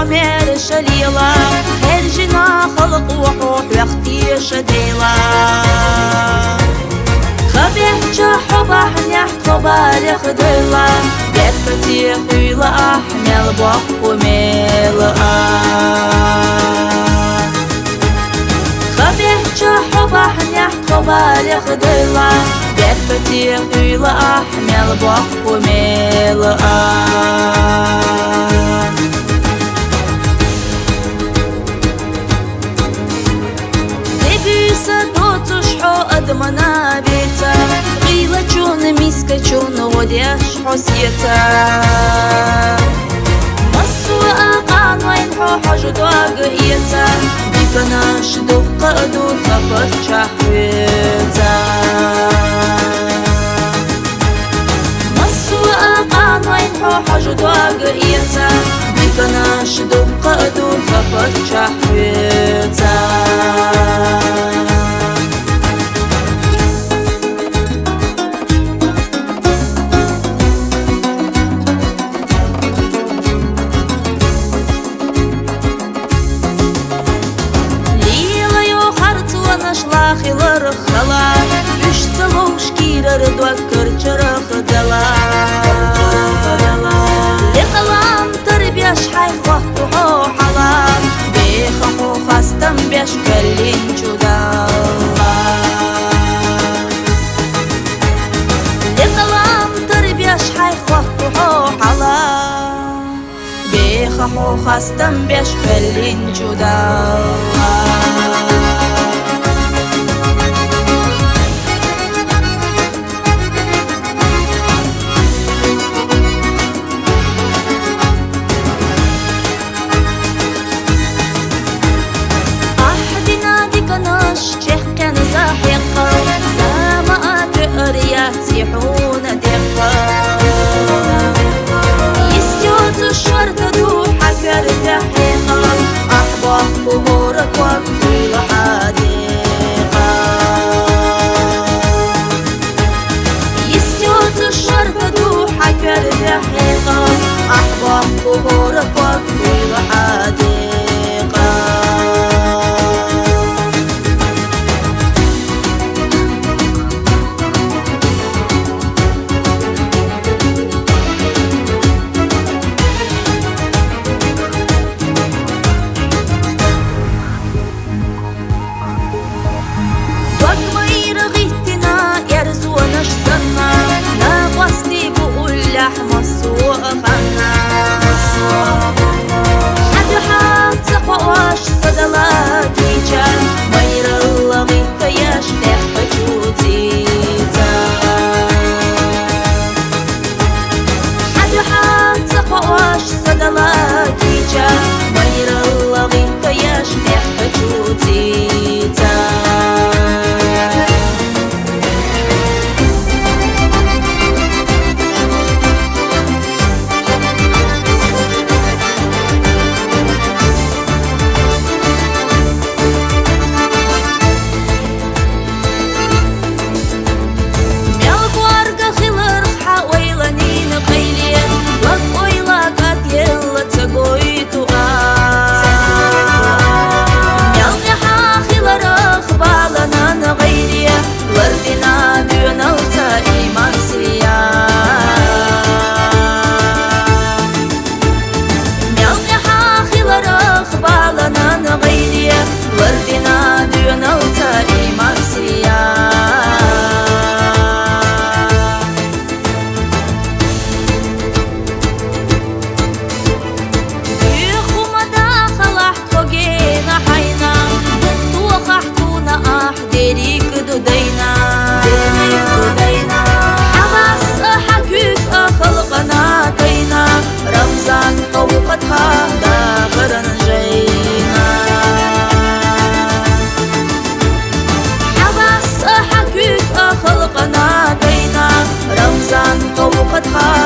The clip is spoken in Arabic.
حمير شليلة خرجنا خلق وحوح وقتي شديلة خبيح جحبة حنيح قبال خديلة بيت فتيح ويلا أحمل بوح وميلة خبيح جحبة حنيح قبال خديلة بيت فتيح ويلا أحمل بوح وميلة أدمنا بيتا غيلة جون ميسكا جون وديش حسيتا مسوء قان وين حوحج دواقيتا بيكناش دفق أدو تفت شحويتا مسوء قان وين حوحج دواقيتا بيكناش دفق أدو تفت شحويتا خلر خلا اشتلو شكير دوكر چرخ دلا لقلام تربيش حي خطو حلام بيخو خستم بيش كلين جدا لقلام تربيش حي خطو حلام بيخو خستم بيش كلين جدا يسيحون دقة يستيوز الشرطة دوحة كالتحقيقة أحباب قبورك وكل حديقة يستيوز الشرطة دوحة كالتحقيقة أحباب قبورك وكل حديقة لحم السوق خنا حد حد تقواش صدلات يجان مير اللغي كياش تخبج وتيتا حد حد تقواش صدلات يجان مير اللغي كياش تخبج وتيتا אותך